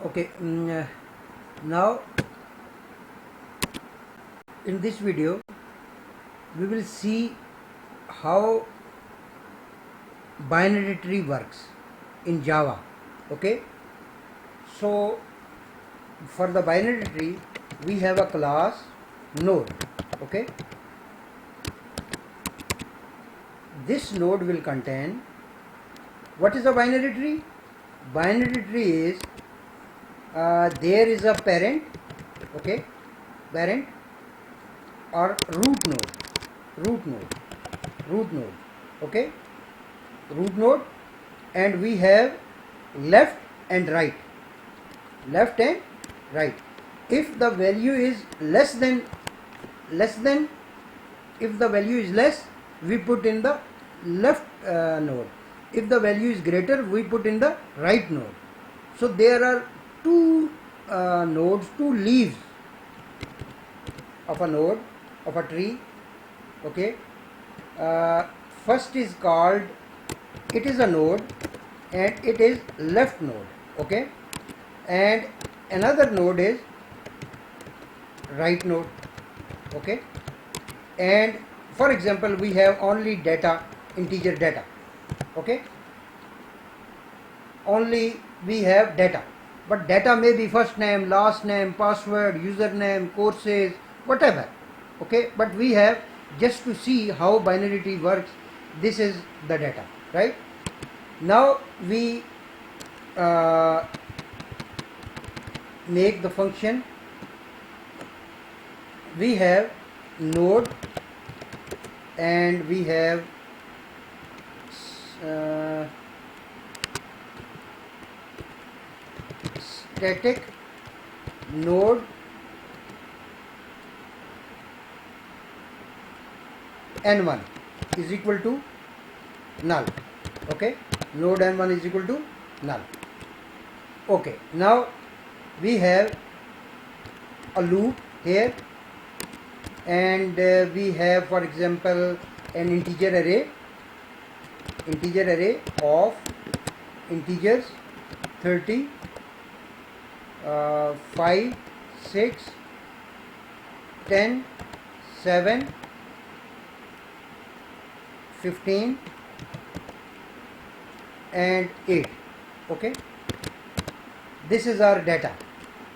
Okay, now in this video we will see how binary tree works in Java. Okay, so for the binary tree we have a class node. Okay, this node will contain, what is a binary tree? Binary tree is there is a parent, okay, parent or root node, root node, okay, root node, and we have left and right, left and right. If the value is less than, if the value is less, we put in the left node. If the value is greater, we put in the right node. So there are two nodes, two leaves of a node, of a tree. Okay, first is called, it is a node and it is left node. Okay, and another node is right node. Okay, and for example we have only data, integer data. Okay, only we have data, but data may be first name, last name, password, username, courses, whatever. Okay, but we have, just to see how binary tree works, this is the data, right? Now we make the function. We have node and we have static node n1 is equal to null. Okay, node n1 is equal to null. Okay, now we have a loop here, and we have, for example, an integer array of integers 30, 5, 6, 10, 7, 15 and 8. Okay, this is our data.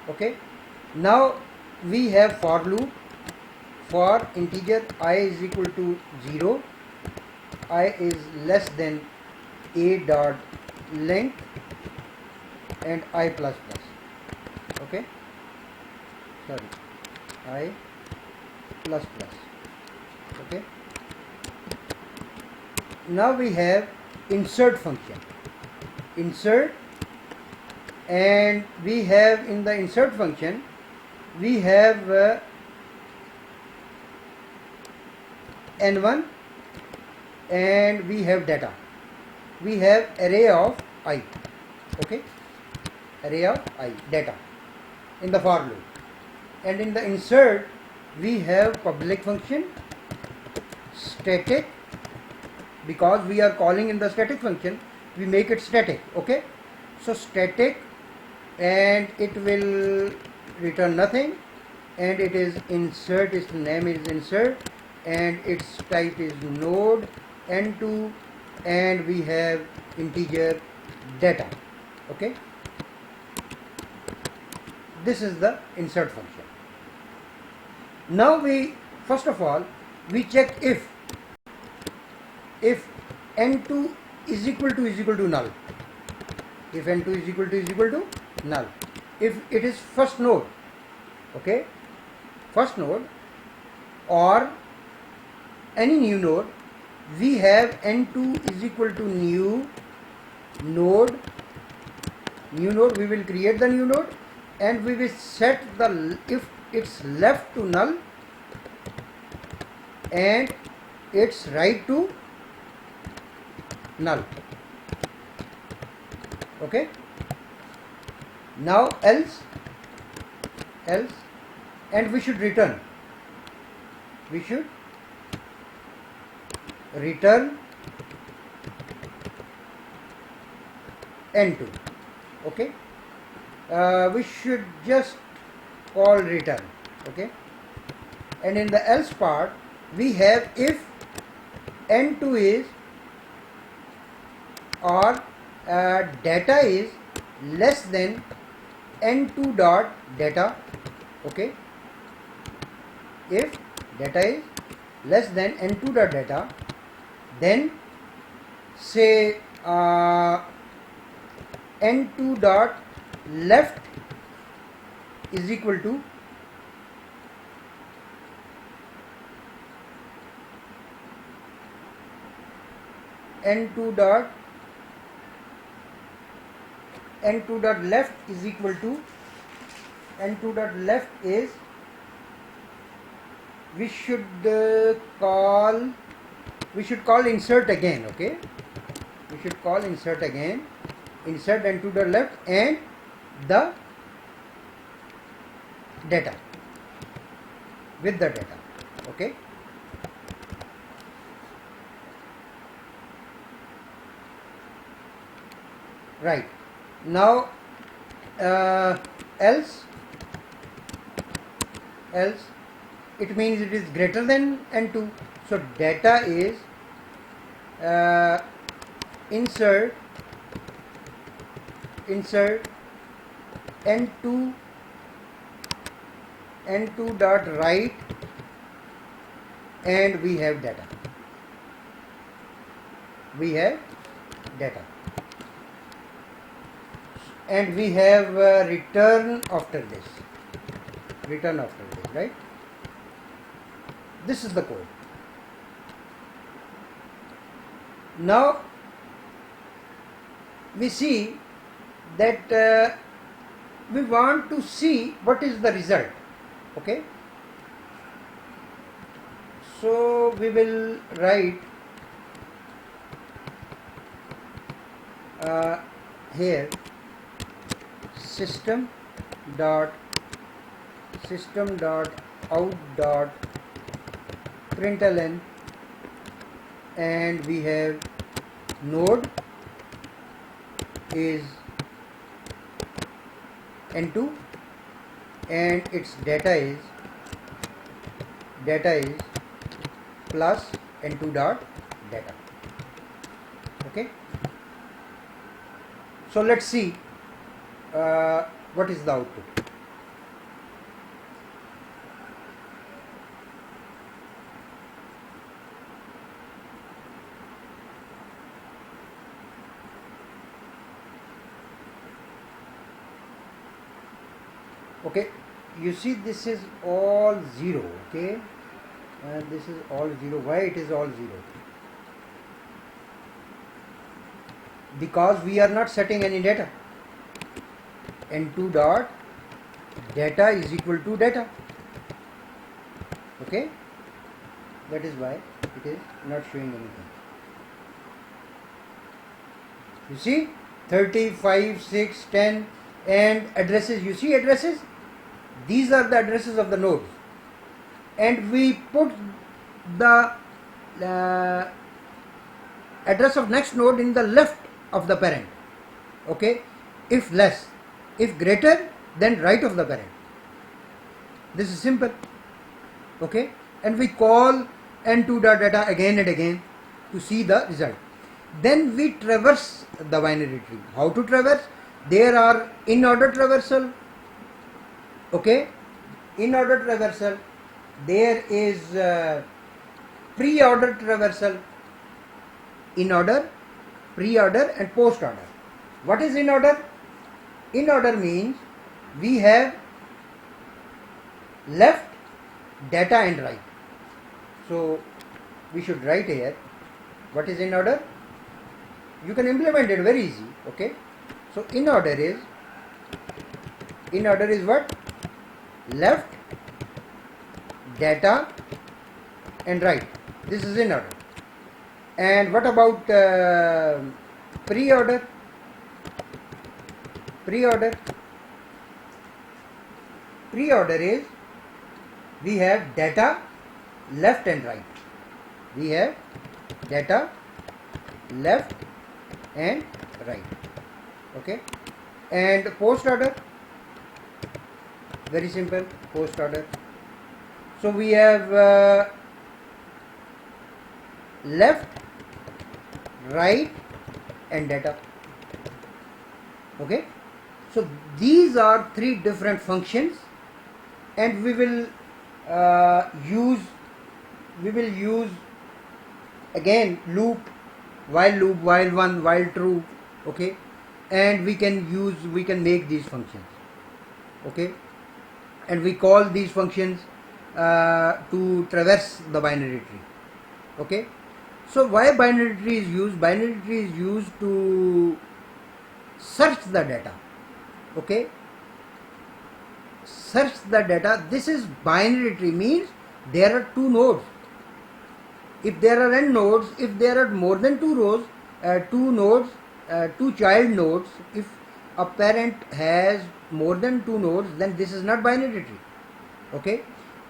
Okay, now we have for loop for integer I is equal to 0, I is less than a dot length, and I plus plus. Okay, sorry, I plus plus. Okay, now we have insert function, insert, and we have in the insert function we have n1 and we have data, we have array of I. Okay, array of I, data, in the for loop. And in the insert we have public function, static, because we are calling in the static function, we make it static. Okay, so static, and it will return nothing, and it is insert, its name is insert, and its type is node n2, and we have integer data. Okay, this is the insert function. Now we, first of all, we check if n2 is equal to null, if n2 is equal to null, if it is first node. Okay, first node or any new node, we have n2 is equal to new node, we will create the new node, and we will set the, if it's left to null and it's right to null. Okay, now else, and we should return n2. Okay, we should just call return. Okay, and in the else part we have if n2 is or data is less than n2 dot data. Okay, if data is less than n2 dot data, then say n2 dot left is equal to n2 dot left is equal to n2 dot left is, we should call insert again. Okay, we should call insert again, insert n2 dot left and the data with the data. Okay, right. Now else it means it is greater than n2, so data is insert n2 dot right and we have data. And we have return after this, right? This is the code. Now we see that we want to see what is the result. Okay, so we will write here system dot out dot println, and we have node is n2 and its data is plus n2 dot data. Okay, so let's see what is the output. Okay, you see this is all 0. Okay, and this is all 0. Why it is all 0? Because we are not setting any data. n2 dot data is equal to data. Okay, that is why it is not showing anything. You see 35, 6, 10 and addresses. You see addresses? These are the addresses of the nodes, and we put the address of next node in the left of the parent. Okay, if less, if greater, then right of the parent. This is simple. Okay, and we call n2 dot data again and again to see the result. Then we traverse the binary tree. How to traverse? There are in order traversal. Okay, in order traversal. There is pre-order traversal. In order, pre-order and post-order. What is in order? In order means we have left, data and right. So we should write here what is in order. You can implement it very easy. Okay, so in order is what? Left, data and right. This is in order. And what about pre-order? Pre-order is we have data left and right. We have data left and right. Okay, and post order very simple, post order. So we have left, right and data. Okay, so these are three different functions, and we will use again loop, while one, while true. Okay, and we can make these functions. Okay, and we call these functions to traverse the binary tree. Okay, so why binary tree is used? Binary tree is used to search the data. Okay, search the data. This is binary tree, means there are two nodes. If there are n nodes, if there are more than two rows, two nodes, two child nodes, if a parent has more than two nodes, then this is not binary tree. Okay,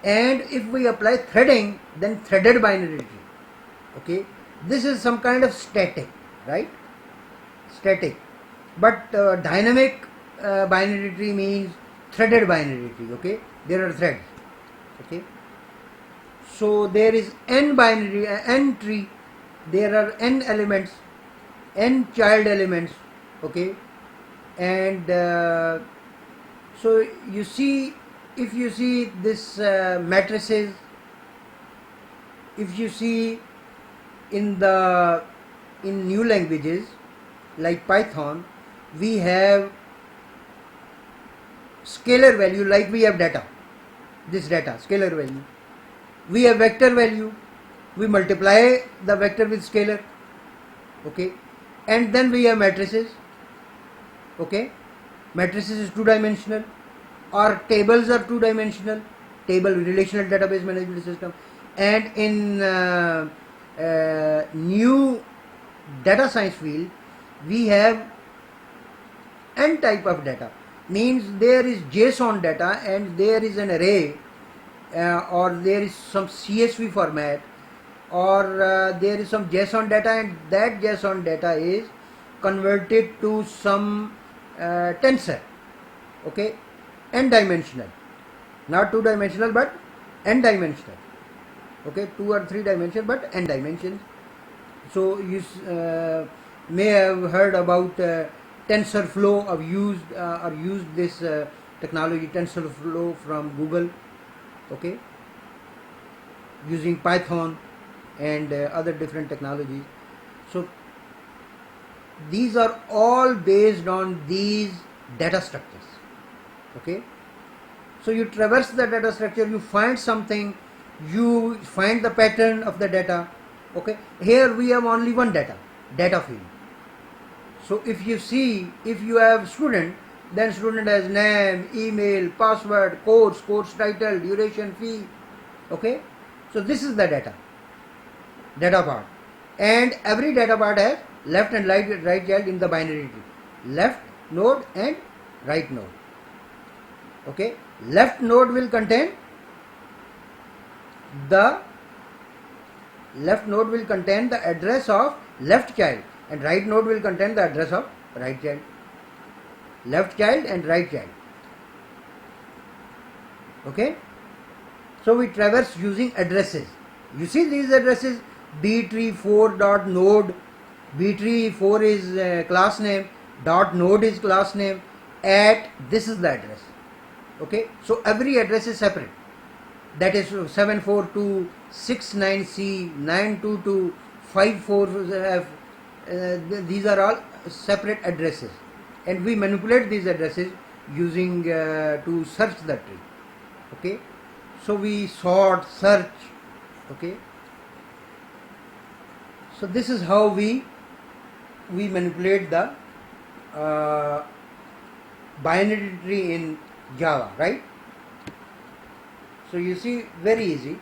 and if we apply threading, then threaded binary tree. Okay, this is some kind of static, right? Static, but dynamic binary tree means threaded binary tree. Okay, there are threads. Okay, so there is n binary n tree, there are n elements, n child elements. Okay, and so you see, if you see this matrices, if you see in new languages like Python, we have scalar value, like we have data, this data, scalar value. We have vector value, we multiply the vector with scalar. Okay, and then we have matrices. Okay, matrices is two dimensional, or tables are two dimensional, table, relational database management system. And in new data science field, we have n type of data, means there is JSON data and there is an array, or there is some CSV format, or there is some JSON data, and that JSON data is converted to some tensor. Okay, n dimensional, not two dimensional but n dimensional. Okay, two or three dimensions but n dimensions. So you may have heard about TensorFlow, or used this technology TensorFlow from Google. Okay, using Python and other different technologies. So these are all based on these data structures. Okay, so you traverse the data structure, you find something, you find the pattern of the data. Okay, here we have only one data field. So if you see, if you have student, then student has name, email, password, course title, duration, fee. Okay, so this is the data part, and every data part has left and right child in the binary tree, left node and right node. Okay, left node will contain the address of left child, and right node will contain the address of right child. Left child and right child. Okay, so we traverse using addresses. You see these addresses, btree4.node, btree4 is class name, .node is class name, at, this is the address. Okay, so every address is separate. That is 74269C, 922, 54F. These are all separate addresses, and we manipulate these addresses using to search the tree. Okay, so we sort, search. Okay, so this is how we manipulate the binary tree in Java, right? So you see, very easy.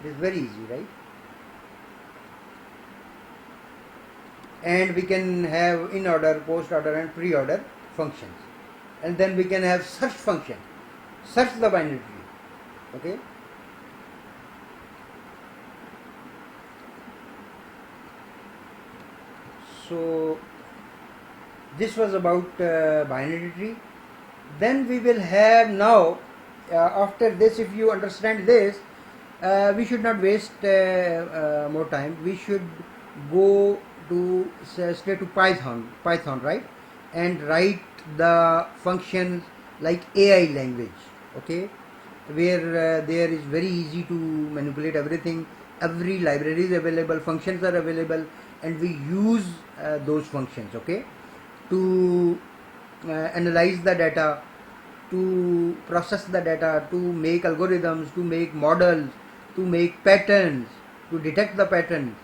It is very easy, right? And we can have in order, post order and pre-order functions, and then we can have search function, search the binary tree. Okay, so this was about binary tree. Then we will have now, after this, if you understand this, we should not waste more time. We should go to straight to Python, right, and write the functions like AI language, okay, where there is very easy to manipulate everything. Every library is available, functions are available, and we use those functions, okay, to analyze the data, to process the data, to make algorithms, to make models, to make patterns, to detect the patterns.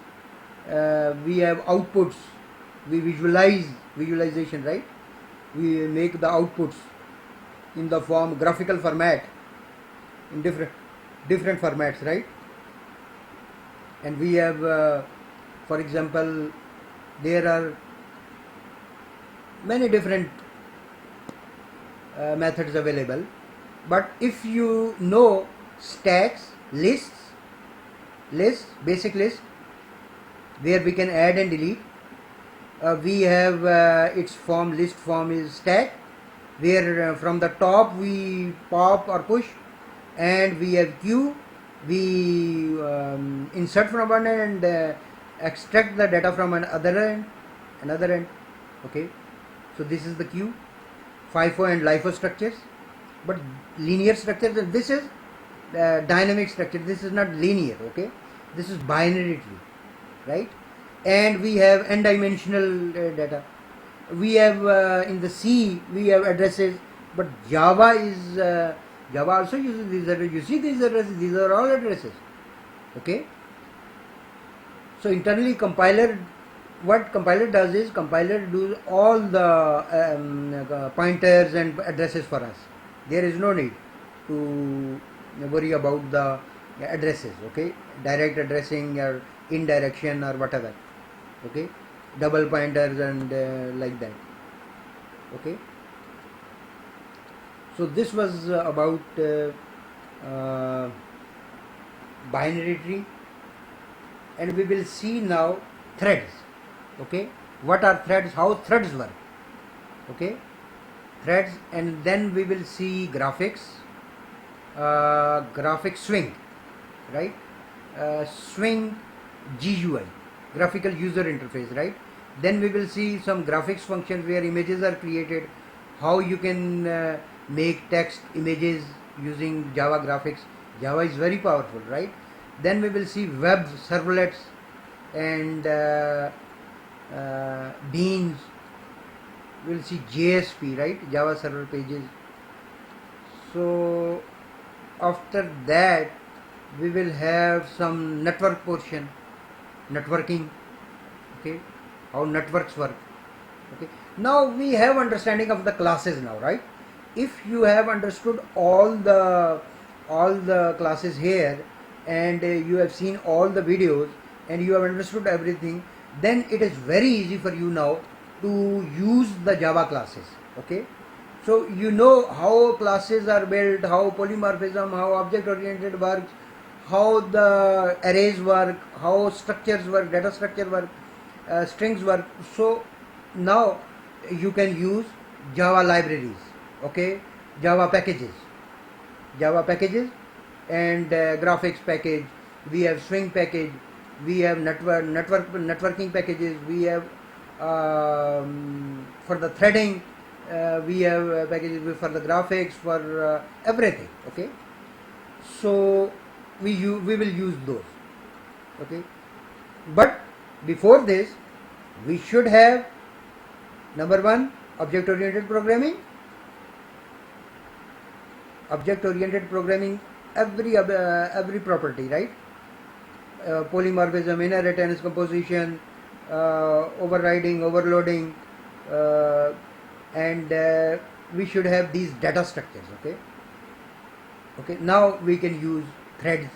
We have outputs, we visualization, right? We make the outputs in the form graphical format, in different formats, right? And we have, for example, there are many different methods available, but if you know stacks, lists, basic list, where we can add and delete, we have its form, list form is stack, where from the top we pop or push, and we have queue, we insert from one end and extract the data from another end, okay. So this is the queue, FIFO and LIFO structures, but linear structures, and this is dynamic structure, this is not linear, okay, this is binary tree, right? And we have n-dimensional data. We have in the C we have addresses, but Java also uses these addresses. You see these addresses, these are all addresses, okay. So internally what compiler does is, compiler does all the pointers and addresses for us. There is no need to worry about the addresses, okay, direct addressing or indirection or whatever, okay, double pointers and like that, okay. So this was about binary tree, and we will see now threads, okay. What are threads, how threads work, okay, threads, and then we will see graphics, graphic swing, right, swing GUI, graphical user interface, right. Then we will see some graphics functions where images are created, how you can make text images using Java graphics. Java is very powerful, right. Then we will see web servlets and beans. We will see JSP, right, Java server pages. So after that we will have some network portion, networking, okay, how networks work, okay. Now we have understanding of the classes now, right. If you have understood all the classes here, and you have seen all the videos, and you have understood everything, then it is very easy for you now to use the Java classes, okay. So you know how classes are built, how polymorphism, how object oriented works, how the arrays work, how structures work, data structure work, strings work. So now you can use Java libraries, okay, Java packages and graphics package. We have swing package, we have networking packages, we have for the threading, we have packages for the graphics, for everything, okay. So we will use those, okay. But before this we should have, number one, object oriented programming, every property, right, polymorphism, inheritance, composition, overriding, overloading, and we should have these data structures, okay. Now we can use threads,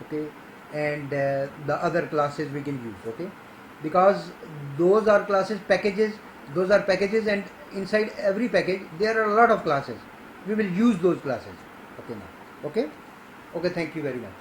okay, and the other classes we can use, okay, because those are packages, and inside every package there are a lot of classes. We will use those classes, okay. Now, okay, thank you very much.